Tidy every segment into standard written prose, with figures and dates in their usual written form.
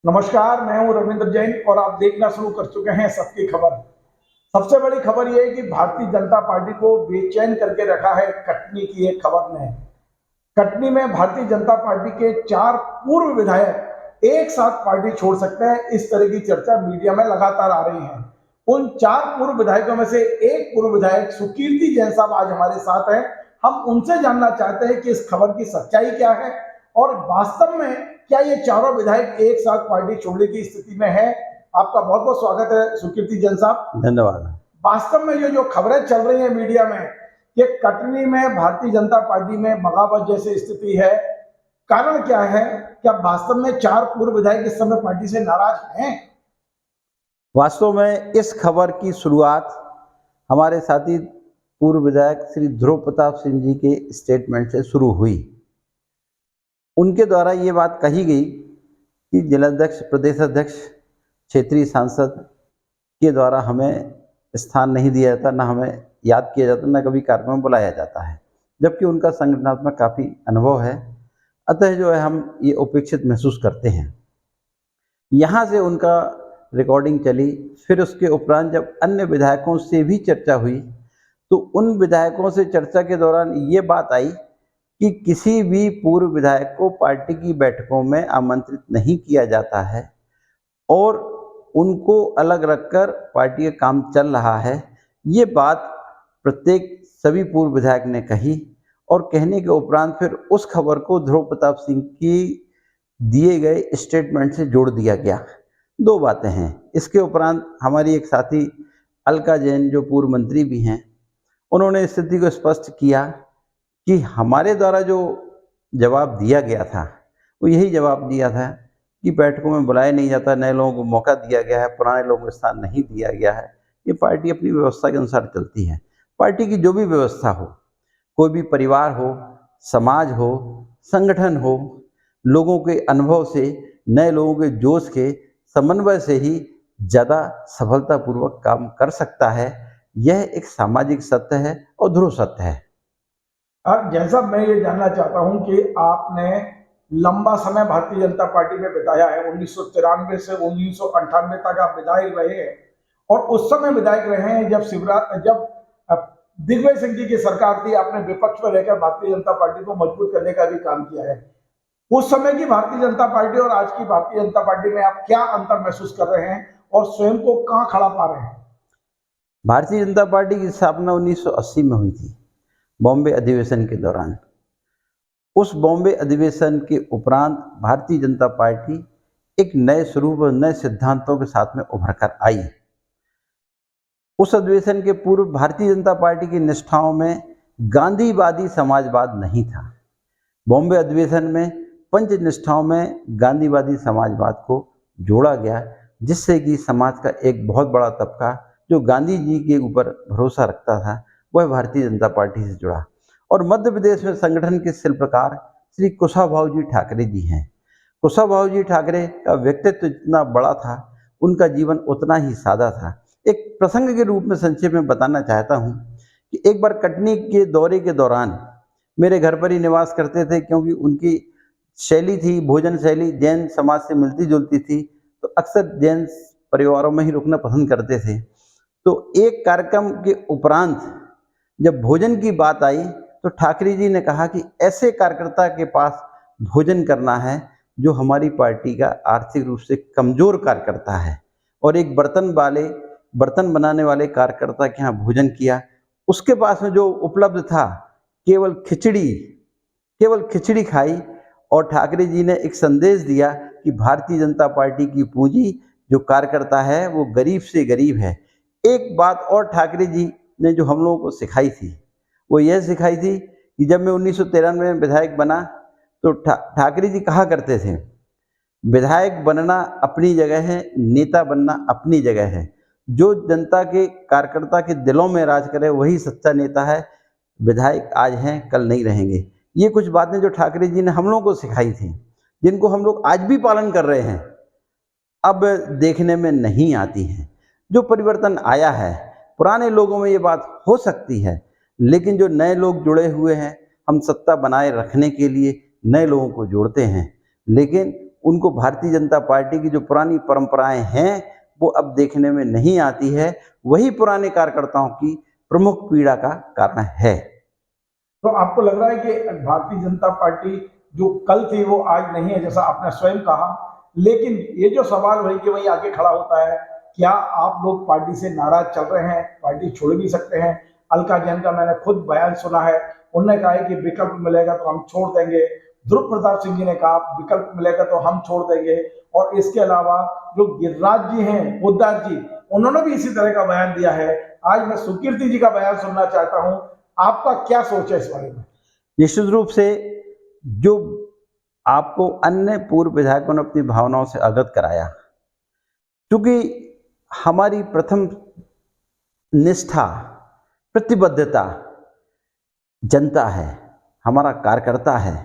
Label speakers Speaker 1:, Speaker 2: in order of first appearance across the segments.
Speaker 1: नमस्कार, मैं हूं रविंद्र जैन और आप देखना शुरू कर चुके हैं सबकी खबर। सबसे बड़ी खबर यह है कि भारतीय जनता पार्टी को बेचैन करके रखा है कटनी की एक खबर ने। कटनी में भारतीय जनता पार्टी के 4 पूर्व विधायक एक साथ पार्टी छोड़ सकते हैं, इस तरह की चर्चा मीडिया में लगातार आ रही है। उन 4 पूर्व विधायकों में से एक पूर्व विधायक सुकीर्ति जैन साहब आज हमारे साथ हैं। हम उनसे जानना चाहते हैं कि इस खबर की सच्चाई क्या है और वास्तव में क्या ये चारों विधायक एक साथ पार्टी छोड़ने की स्थिति में है। आपका बहुत बहुत स्वागत है सुकीर्ति जैन साहब।
Speaker 2: धन्यवाद।
Speaker 1: वास्तव में ये जो खबरें चल रही हैं मीडिया में कि कटनी में भारतीय जनता पार्टी में बगावत जैसी स्थिति है, कारण क्या है? क्या वास्तव में 4 पूर्व विधायक इस समय पार्टी से नाराज हैं?
Speaker 2: वास्तव में इस खबर की शुरुआत हमारे साथी पूर्व विधायक श्री ध्रुव प्रताप सिंह जी के स्टेटमेंट से शुरू हुई। उनके द्वारा ये बात कही गई कि जिलाध्यक्ष, प्रदेश अध्यक्ष, क्षेत्रीय सांसद के द्वारा हमें स्थान नहीं दिया जाता, ना हमें याद किया जाता, ना कभी कार्यक्रम में बुलाया जाता है, जबकि उनका संगठनात्मक काफ़ी अनुभव है। अतः जो है हम ये उपेक्षित महसूस करते हैं। यहाँ से उनका रिकॉर्डिंग चली। फिर उसके उपरांत जब अन्य विधायकों से भी चर्चा हुई तो उन विधायकों से चर्चा के दौरान ये बात आई कि किसी भी पूर्व विधायक को पार्टी की बैठकों में आमंत्रित नहीं किया जाता है और उनको अलग रखकर पार्टी का काम चल रहा है। ये बात प्रत्येक सभी पूर्व विधायक ने कही और कहने के उपरांत फिर उस खबर को ध्रुव प्रताप सिंह की दिए गए स्टेटमेंट से जोड़ दिया गया। 2 बातें हैं। इसके उपरांत हमारी एक साथी अलका जैन, जो पूर्व मंत्री भी हैं, उन्होंने स्थिति को स्पष्ट किया कि हमारे द्वारा जो जवाब दिया गया था वो यही जवाब दिया था कि बैठकों में बुलाया नहीं जाता, नए लोगों को मौका दिया गया है, पुराने लोगों को स्थान नहीं दिया गया है। ये पार्टी अपनी व्यवस्था के अनुसार चलती है। पार्टी की जो भी व्यवस्था हो, कोई भी परिवार हो, समाज हो, संगठन हो, लोगों के अनुभव से, नए लोगों के जोश के समन्वय से ही ज़्यादा सफलतापूर्वक काम कर सकता है। यह एक सामाजिक सत्य है और ध्रुव सत्य है।
Speaker 1: जैन साहब, मैं ये जानना चाहता हूं कि आपने लंबा समय भारतीय जनता पार्टी में बिताया है। 1993 से 1998 तक आप विधायक रहे हैं और उस समय विधायक रहे हैं जब दिग्विजय सिंह जी की सरकार थी। आपने विपक्ष में रहकर भारतीय जनता पार्टी को मजबूत करने का भी काम किया है। उस समय की भारतीय जनता पार्टी और आज की भारतीय जनता पार्टी में आप क्या अंतर महसूस कर रहे हैं और स्वयं को कहां खड़ा पा रहे हैं?
Speaker 2: भारतीय जनता पार्टी की स्थापना 1980 में हुई थी, बॉम्बे अधिवेशन के दौरान। उस बॉम्बे अधिवेशन के उपरांत भारतीय जनता पार्टी एक नए स्वरूप और नए सिद्धांतों के साथ में उभर कर आई। उस अधिवेशन के पूर्व भारतीय जनता पार्टी की निष्ठाओं में गांधीवादी समाजवाद नहीं था। बॉम्बे अधिवेशन में पंच निष्ठाओं में गांधीवादी समाजवाद को जोड़ा गया, जिससे कि समाज का एक बहुत बड़ा तबका जो गांधी जी के ऊपर भरोसा रखता था वह भारतीय जनता पार्टी से जुड़ा। और मध्य प्रदेश में संगठन के शिल्पकार श्री कुशाभाऊ जी ठाकरे जी हैं। कुशाभाऊ जी ठाकरे का व्यक्तित्व जितना बड़ा था, उनका जीवन उतना ही सादा था। एक प्रसंग के रूप में संक्षेप में बताना चाहता हूँ कि एक बार कटनी के दौरे के दौरान मेरे घर पर ही निवास करते थे, क्योंकि उनकी शैली थी, भोजन शैली जैन समाज से मिलती जुलती थी, तो अक्सर जैन परिवारों में ही रुकना पसंद करते थे। तो एक कार्यक्रम के उपरांत जब भोजन की बात आई तो ठाकरे जी ने कहा कि ऐसे कार्यकर्ता के पास भोजन करना है जो हमारी पार्टी का आर्थिक रूप से कमजोर कार्यकर्ता है। और एक बर्तन बनाने वाले कार्यकर्ता के यहाँ भोजन किया। उसके पास में जो उपलब्ध था केवल खिचड़ी खाई। और ठाकरे जी ने एक संदेश दिया कि भारतीय जनता पार्टी की पूंजी जो कार्यकर्ता है वो गरीब से गरीब है। एक बात और ठाकरे जी ने जो हम लोगों को सिखाई थी वो यह सिखाई थी कि जब मैं 1993 में विधायक बना तो ठाकरे जी कहा करते थे, विधायक बनना अपनी जगह है, नेता बनना अपनी जगह है। जो जनता के कार्यकर्ता के दिलों में राज करे वही सच्चा नेता है। विधायक आज हैं, कल नहीं रहेंगे। ये कुछ बातें जो ठाकरे जी ने हम लोगों को सिखाई थी, जिनको हम लोग आज भी पालन कर रहे हैं, अब देखने में नहीं आती हैं। जो परिवर्तन आया है, पुराने लोगों में ये बात हो सकती है, लेकिन जो नए लोग जुड़े हुए हैं, हम सत्ता बनाए रखने के लिए नए लोगों को जोड़ते हैं, लेकिन उनको भारतीय जनता पार्टी की जो पुरानी परंपराएं हैं वो अब देखने में नहीं आती है। वही पुराने कार्यकर्ताओं की प्रमुख पीड़ा का कारण है।
Speaker 1: तो आपको लग रहा है कि भारतीय जनता पार्टी जो कल थी वो आज नहीं है, जैसा आपने स्वयं कहा, लेकिन ये जो सवाल वही के वही आगे खड़ा होता है, क्या आप लोग पार्टी से नाराज चल रहे हैं, पार्टी छोड़ भी सकते हैं? अलका जैन का मैंने खुद बयान सुना है, उन्होंने कहा है कि विकल्प मिलेगा तो हम छोड़ देंगे। ध्रुव प्रताप सिंह जी ने कहा विकल्प मिलेगा तो हम छोड़ देंगे। और इसके अलावा जो गिरिराज जी हैं, पोद्दार जी, उन्होंने भी इसी तरह का बयान दिया है। आज मैं सुकीर्ति जी का बयान सुनना चाहता हूं, आपका क्या सोच है इस बारे में?
Speaker 2: निश्चित रूप से जो आपको अन्य पूर्व विधायकों ने अपनी भावनाओं से अवगत कराया, क्योंकि हमारी प्रथम निष्ठा, प्रतिबद्धता जनता है, हमारा कार्यकर्ता है,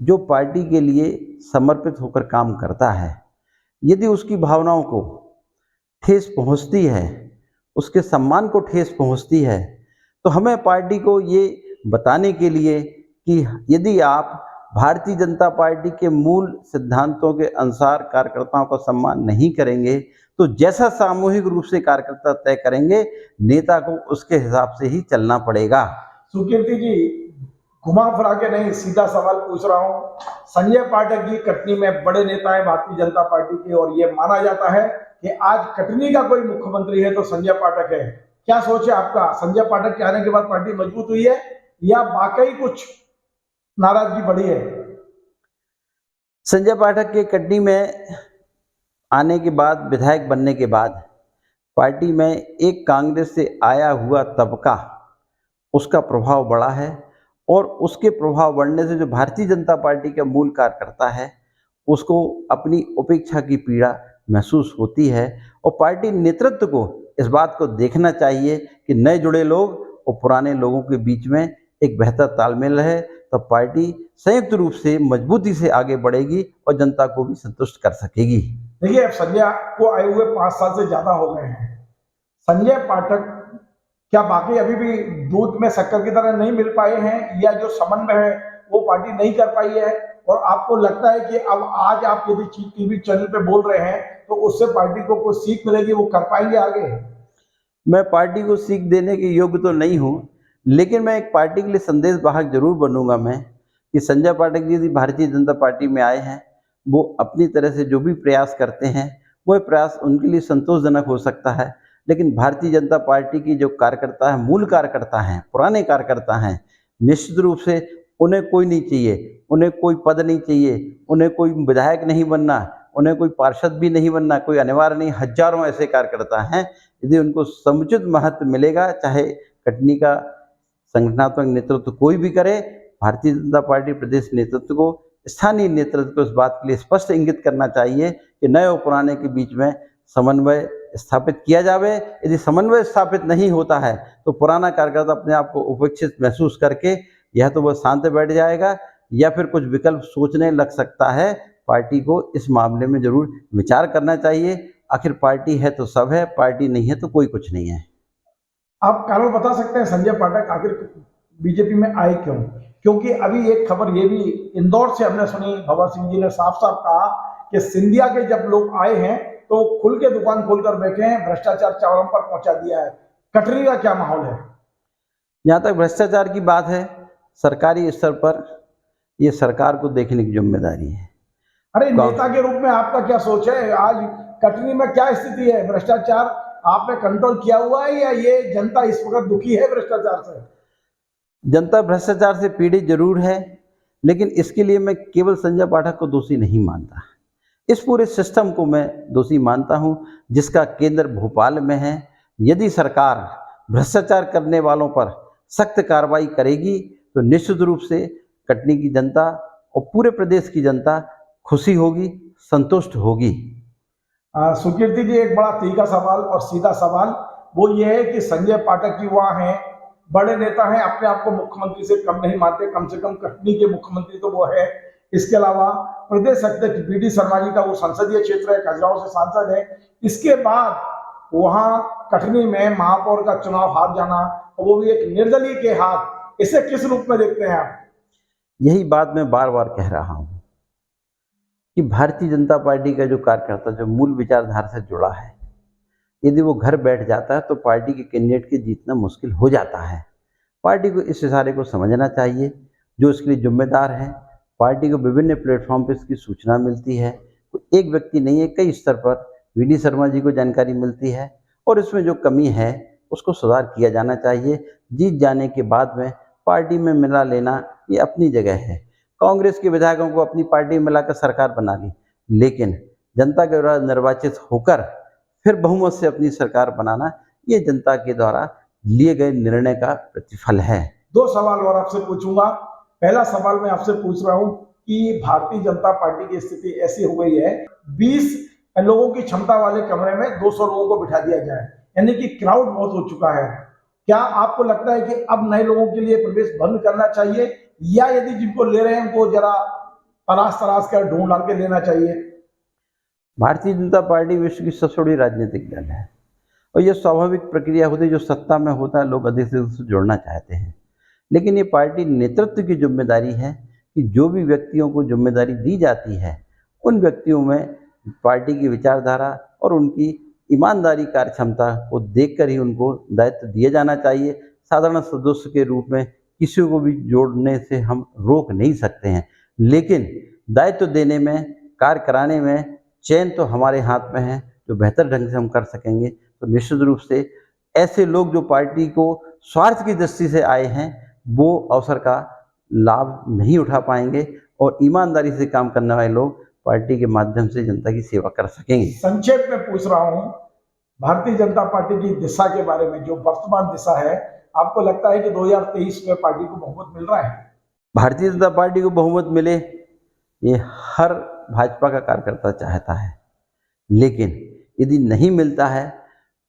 Speaker 2: जो पार्टी के लिए समर्पित होकर काम करता है। यदि उसकी भावनाओं को ठेस पहुंचती है, उसके सम्मान को ठेस पहुंचती है, तो हमें पार्टी को ये बताने के लिए कि यदि आप भारतीय जनता पार्टी के मूल सिद्धांतों के अनुसार कार्यकर्ताओं का सम्मान नहीं करेंगे, तो जैसा सामूहिक रूप से कार्यकर्ता तय करेंगे, नेता को उसके हिसाब से ही चलना पड़ेगा।
Speaker 1: सुकीर्ति जी, घुमा फिरा के नहीं, सीधा सवाल पूछ रहा हूं। संजय पाठक जी कटनी में बड़े नेता है भारतीय जनता पार्टी के, और ये माना जाता है कि आज कटनी का कोई मुख्यमंत्री है तो संजय पाठक है। क्या सोच है आपका? संजय पाठक के आने के बाद पार्टी मजबूत हुई है या वाकई कुछ नाराजगी बढ़ी है?
Speaker 2: संजय पाठक के कटनी में आने के बाद, विधायक बनने के बाद, पार्टी में एक कांग्रेस से आया हुआ तबका, उसका प्रभाव बढ़ा है। और उसके प्रभाव बढ़ने से जो भारतीय जनता पार्टी का मूल कार्यकर्ता है, उसको अपनी उपेक्षा की पीड़ा महसूस होती है। और पार्टी नेतृत्व को इस बात को देखना चाहिए कि नए जुड़े लोग और पुराने लोगों के बीच में एक बेहतर तालमेल है, तो पार्टी संयुक्त रूप से मजबूती से आगे बढ़ेगी और जनता को भी संतुष्ट कर सकेगी।
Speaker 1: देखिए, अब संजय को आए हुए 5 साल से ज्यादा हो गए हैं। संजय पाठक क्या बाकी अभी भी दूध में शक्कर की तरह नहीं मिल पाए हैं, या जो समन्वय है वो पार्टी नहीं कर पाई है? और आपको लगता है कि अब आज आप यदि टीवी चैनल पे बोल रहे हैं तो उससे पार्टी को कुछ सीख मिलेगी, वो कर पाएंगे आगे?
Speaker 2: मैं पार्टी को सीख देने के योग्य तो नहीं हूँ, लेकिन मैं एक पार्टी के लिए संदेश वाहक जरूर बनूंगा मैं, कि संजय पाठक जी यदि भारतीय जनता पार्टी में आए हैं, वो अपनी तरह से जो भी प्रयास करते हैं, वो प्रयास उनके लिए संतोषजनक हो सकता है। लेकिन भारतीय जनता पार्टी की जो कार्यकर्ता है, मूल कार्यकर्ता हैं, पुराने कार्यकर्ता हैं, निश्चित रूप से उन्हें कोई नहीं चाहिए, उन्हें कोई पद नहीं चाहिए, उन्हें कोई विधायक नहीं बनना, उन्हें कोई पार्षद भी नहीं बनना, कोई अनिवार्य नहीं। हजारों ऐसे कार्यकर्ता हैं, यदि उनको समुचित महत्व मिलेगा, चाहे कटनी का संगठनात्मक नेतृत्व कोई भी करे, भारतीय जनता पार्टी प्रदेश नेतृत्व को, स्थानीय नेतृत्व को इस बात के लिए स्पष्ट इंगित करना चाहिए कि नए और पुराने के बीच में समन्वय स्थापित किया जावे। यदि समन्वय स्थापित नहीं होता है तो पुराना कार्यकर्ता अपने आप को उपेक्षित महसूस करके या तो वह शांत बैठ जाएगा या फिर कुछ विकल्प सोचने लग सकता है। पार्टी को इस मामले में जरूर विचार करना चाहिए। आखिर पार्टी है तो सब है, पार्टी नहीं है तो कोई कुछ नहीं है।
Speaker 1: आप कारण बता सकते हैं संजय पाठक आखिर बीजेपी में आए क्यों? क्योंकि अभी एक खबर ये भी इंदौर से हमने सुनी, भवर सिंह जी ने साफ साफ कहा कि सिंधिया के जब लोग आए हैं तो खुल के दुकान खोलकर बैठे हैं, भ्रष्टाचार चरम पर पहुंचा दिया है। कटनी का क्या माहौल है?
Speaker 2: जहाँ तक भ्रष्टाचार की बात है, सरकारी स्तर पर ये सरकार को देखने की जिम्मेदारी है।
Speaker 1: अरे नेता के रूप में आपका क्या सोच है? आज कटनी में क्या स्थिति है? भ्रष्टाचार आपने कंट्रोल किया हुआ है या ये जनता इस वक्त दुखी है भ्रष्टाचार से?
Speaker 2: जनता भ्रष्टाचार से पीड़ित जरूर है, लेकिन इसके लिए मैं केवल संजय पाठक को दोषी नहीं मानता। इस पूरे सिस्टम को मैं दोषी मानता हूं, जिसका केंद्र भोपाल में है। यदि सरकार भ्रष्टाचार करने वालों पर सख्त कार्रवाई करेगी तो निश्चित रूप से कटनी की जनता और पूरे प्रदेश की जनता खुशी होगी, संतुष्ट होगी।
Speaker 1: सुकीर्ति जी, एक बड़ा तीखा सवाल और सीधा सवाल वो ये है कि संजय पाठक जी वहाँ हैं, बड़े नेता हैं, अपने आप को मुख्यमंत्री से कम नहीं मानते, कम से कम कटनी के मुख्यमंत्री तो वो है। इसके अलावा प्रदेश अध्यक्ष बीडी शर्मा जी का वो संसदीय क्षेत्र है, खजुराहो से सांसद है। इसके बाद वहाँ कटनी में महापौर का चुनाव हार जाना, वो भी एक निर्दलीय के हाथ, इसे किस रूप में देखते हैं आप?
Speaker 2: यही बात मैं बार बार कह रहा हूँ, कि भारतीय जनता पार्टी का जो कार्यकर्ता जो मूल विचारधारा से जुड़ा है, यदि वो घर बैठ जाता है तो पार्टी के कैंडिडेट के जीतना मुश्किल हो जाता है। पार्टी को इस इशारे को समझना चाहिए। जो इसके लिए जिम्मेदार है, पार्टी को विभिन्न प्लेटफॉर्म पर इसकी सूचना मिलती है। कोई एक व्यक्ति नहीं है, कई स्तर पर वी.डी. शर्मा जी को जानकारी मिलती है और इसमें जो कमी है उसको सुधार किया जाना चाहिए। जीत जाने के बाद में पार्टी में मिला लेना ये अपनी जगह है। कांग्रेस के विधायकों को अपनी पार्टी में मिलाकर सरकार बना ली, लेकिन जनता के द्वारा निर्वाचित होकर फिर बहुमत से अपनी सरकार बनाना ये जनता के द्वारा लिए गए निर्णय का प्रतिफल है।
Speaker 1: 2 सवाल और आपसे पूछूंगा। पहला सवाल मैं आपसे पूछ रहा हूं कि भारतीय जनता पार्टी की स्थिति ऐसी हो गई है, 20 लोगों की क्षमता वाले कमरे में 200 लोगों को बिठा दिया जाए, यानी कि क्राउड बहुत हो चुका है। क्या आपको लगता है कि अब नए लोगों के लिए प्रवेश बंद करना चाहिए, या यदि जिनको ले रहे हैं उनको जरा तराश कर ढूंढ डाल के लेना चाहिए?
Speaker 2: भारतीय जनता पार्टी विश्व की सबसे बड़ी राजनीतिक दल है और यह स्वाभाविक प्रक्रिया होती है। जो सत्ता में होता है, लोग अधिक से अधिक जुड़ना चाहते हैं, लेकिन ये पार्टी नेतृत्व की जिम्मेदारी है कि जो भी व्यक्तियों को जिम्मेदारी दी जाती है, उन व्यक्तियों में पार्टी की विचारधारा और उनकी ईमानदारी कार्य क्षमता को देखकर ही उनको दायित्व दिया जाना चाहिए। साधारण सदस्य के रूप में किसी को भी जोड़ने से हम रोक नहीं सकते हैं, लेकिन दायित्व देने में, कार्य कराने में चयन तो हमारे हाथ में है। जो बेहतर ढंग से हम कर सकेंगे तो निश्चित रूप से ऐसे लोग जो पार्टी को स्वार्थ की दृष्टि से आए हैं, वो अवसर का लाभ नहीं उठा पाएंगे और ईमानदारी से काम करने वाले लोग पार्टी के माध्यम से जनता की सेवा कर सकेंगे।
Speaker 1: संक्षेप में पूछ रहा हूं, भारतीय जनता पार्टी की दिशा के बारे में, जो वर्तमान दिशा है, आपको लगता है कि 2023 में पार्टी को बहुमत मिल रहा है?
Speaker 2: भारतीय जनता पार्टी को बहुमत मिले ये हर भाजपा का कार्यकर्ता चाहता है, लेकिन यदि नहीं मिलता है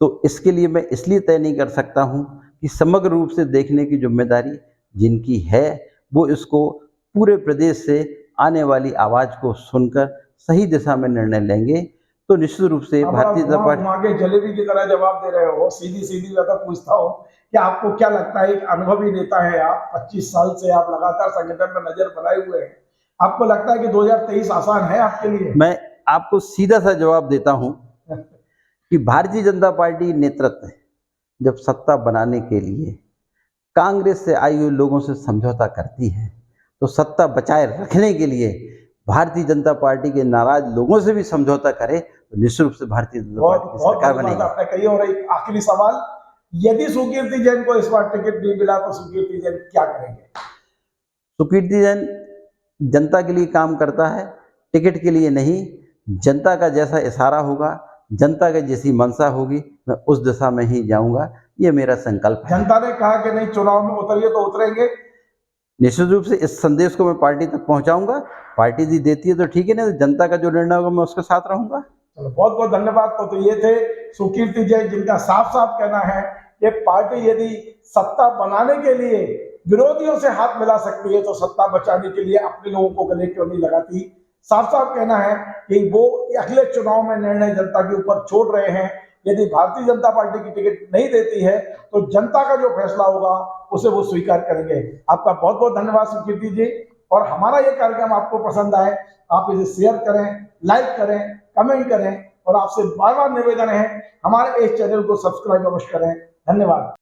Speaker 2: तो इसके लिए मैं इसलिए तय नहीं कर सकता हूं कि समग्र रूप से देखने की जिम्मेदारी जिनकी है, वो इसको पूरे प्रदेश से आने वाली आवाज़ को सुनकर सही दिशा में निर्णय लेंगे। तो निश्चित रूप से भारतीय जनता पार्टी
Speaker 1: जलेबी की तरह जवाब दे रहे हो। सीधी मैं तो पूछता हूँ कि आपको क्या लगता है, एक अनुभवी नेता है आप, 25 साल से आप लगातार संगठन में नजर बनाए हुए हैं, आपको लगता है कि 2023 आसान है आपके लिए?
Speaker 2: मैं आपको सीधा सा जवाब देता हूं कि भारतीय जनता पार्टी नेतृत्व जब सत्ता बनाने के लिए कांग्रेस से आए हुए लोगों से समझौता करती है, तो सत्ता बचाए रखने के लिए भारतीय जनता पार्टी के नाराज लोगों से भी समझौता करे तो निश्चित रूप से भारतीय जनता पार्टी की सरकार बनेगी।
Speaker 1: आपने कही। और एक आखिरी सवाल, यदि सुकीर्ति जैन को इस बार टिकट नहीं मिला तो सुकीर्ति जैन क्या करेंगे?
Speaker 2: सुकीर्ति जैन जनता के लिए काम करता है, टिकट के लिए नहीं। जनता का जैसा इशारा होगा, जनता की जैसी मंशा होगी, मैं उस दिशा में ही जाऊंगा, ये मेरा संकल्प है।
Speaker 1: जनता ने कहा कि नहीं, चुनाव में उतरिए तो उतरेंगे।
Speaker 2: निश्चित रूप से इस संदेश को मैं पार्टी तक पहुंचाऊंगा। पार्टी दी देती है तो ठीक है, ना जनता का जो निर्णय होगा मैं उसके साथ रहूंगा।
Speaker 1: चलो, बहुत बहुत धन्यवाद। तो ये थे सुकीर्ति जैन, जिनका साफ साफ कहना है कि पार्टी यदि सत्ता बनाने के लिए विरोधियों से हाथ मिला सकती है तो सत्ता बचाने के लिए अपने लोगों को गले क्यों नहीं लगाती। साफ साफ कहना है कि वो अगले चुनाव में निर्णय जनता के ऊपर छोड़ रहे हैं। यदि भारतीय जनता पार्टी की टिकट नहीं देती है तो जनता का जो फैसला होगा उसे वो स्वीकार करेंगे। आपका बहुत बहुत धन्यवाद सुकीर्ति जी। और हमारा ये कार्यक्रम आपको पसंद आए, आप इसे शेयर करें, लाइक करें, कमेंट करें, और आपसे बार बार निवेदन है हमारे इस चैनल को सब्सक्राइब अवश्य करें। धन्यवाद।